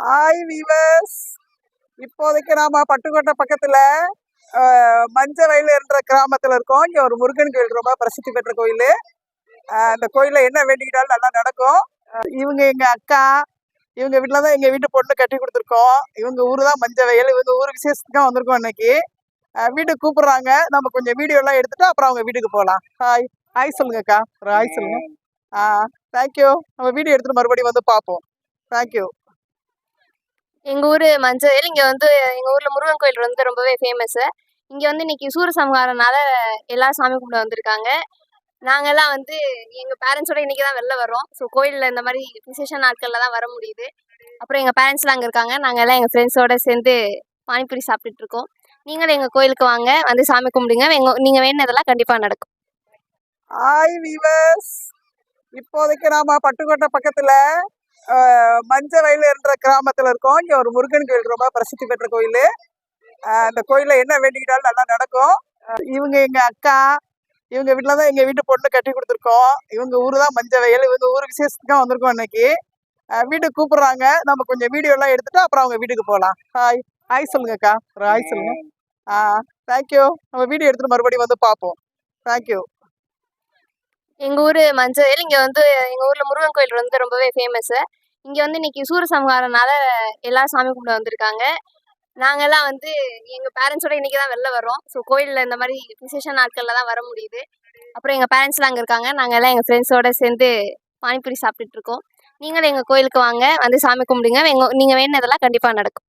Hi viewers. இப்போதைக்கு நாம பட்டுக்கோட்டை பக்கத்துல மஞ்ச வயல் என்ற கிராமத்துல இருக்கோம். இங்க ஒரு முருகன் கோயில் ரொம்ப பிரசித்தி பெற்ற கோயில். அந்த கோயில்ல என்ன வேண்டிக்கிட்டாலும் நல்லா நடக்கும். இவங்க எங்க அக்கா. இவங்க வீட்டுலதான் எங்க வீட்டு பொண்ணு கட்டி கொடுத்துருக்கோம். இவங்க ஊரு தான் மஞ்ச வயல். இவங்க ஊர் விசேஷத்துக்கு தான் வந்திருக்கோம் இன்னைக்கு. வீட்டுக்கு கூப்பிடுறாங்க. நம்ம கொஞ்சம் வீடியோ எல்லாம் எடுத்துட்டு அப்புறம் அவங்க வீட்டுக்கு போகலாம். ஹாய் ஹாய் சொல்லுங்க அக்கா. ஒரு ஹாய் சொல்லுங்க. தேங்க்யூ. நம்ம வீடியோ எடுத்துட்டு மறுபடியும் வந்து பார்ப்போம். தேங்க்யூ. எங்க ஊரு மஞ்சள். இங்க வந்து எங்க ஊர்ல முருகன் கோயில் வந்து ரொம்பவே ஃபேமஸ். இங்க வந்து இன்னைக்கு சூரசம்ஹாரனால எல்லாரும் சாமி கும்பிட வந்திருக்காங்க. நாங்கெல்லாம் வந்து எங்க பேரண்ட்ஸோட இன்னைக்கு தான் வெளில வரோம். ஸோ கோயில்ல இந்த மாதிரி விசேஷ நாட்கள்ல தான் வர முடியுது. அப்புறம் எங்க பேரண்ட்ஸ்லாம் அங்கே இருக்காங்க. நாங்கள் எல்லாம் எங்கள் ஃப்ரெண்ட்ஸோட சேர்ந்து பானிபூரி சாப்பிட்டுட்டு இருக்கோம். நீங்களும் எங்கள் கோயிலுக்கு வாங்க, வந்து சாமி கும்பிடுங்க. நீங்கள் வேண்டினதெல்லாம் கண்டிப்பாக நடக்கும். Hi viewers. இப்போதைக்கு நாம பட்டுக்கோட்டை பக்கத்துல மஞ்ச வயல் என்ற கிராமத்துல இருக்கோம். இங்க ஒரு முருகன் கோயில் ரொம்ப பிரசித்தி பெற்ற கோயில். அந்த கோயில்ல என்ன வேண்டிக்கிட்டாலும் நல்லா நடக்கும். இவங்க எங்க அக்கா. இவங்க வீட்டுலதான் எங்க வீட்டு பொண்ணு கட்டி கொடுத்துருக்கோம். இவங்க ஊரு தான் மஞ்ச வயல். இவங்க ஊர் விசேஷத்துக்கு தான் வந்திருக்கோம் இன்னைக்கு. வீட்டுக்கு கூப்பிடுறாங்க. நம்ம கொஞ்சம் வீடியோ எல்லாம் எடுத்துட்டு அப்புறம் அவங்க வீட்டுக்கு போகலாம். ஹாய் ஹாய் சொல்லுங்க அக்கா. ஒரு ஹாய் சொல்லுங்க. தேங்க்யூ. நம்ம வீடியோ எடுத்துட்டு மறுபடியும் வந்து பார்ப்போம். தேங்க்யூ. எங்கள் ஊர் மஞ்சள். இங்கே வந்து எங்கள் ஊரில் முருகன் கோயில் வந்து ரொம்பவே ஃபேமஸ். இங்கே வந்து இன்னைக்கு சூரசம்ஹாரனால எல்லாரும் சாமி கும்பிட வந்திருக்காங்க. நாங்கெல்லாம் வந்து எங்கள் பேரண்ட்ஸோட இன்னைக்கு தான் வெளில வரோம். ஸோ கோயிலில் இந்த மாதிரி விசேஷ நாட்களில் தான் வர முடியுது. அப்புறம் எங்கள் பேரண்ட்ஸ்லாம் அங்கே இருக்காங்க. நாங்கள் எல்லாம் எங்கள் ஃப்ரெண்ட்ஸோட சேர்ந்து பானிபூரி சாப்பிட்டுட்டு இருக்கோம். நீங்களும் எங்கள் கோயிலுக்கு வாங்க, வந்து சாமி கும்பிடுங்க. நீங்கள் வேண்டினதெல்லாம் கண்டிப்பாக நடக்கும்.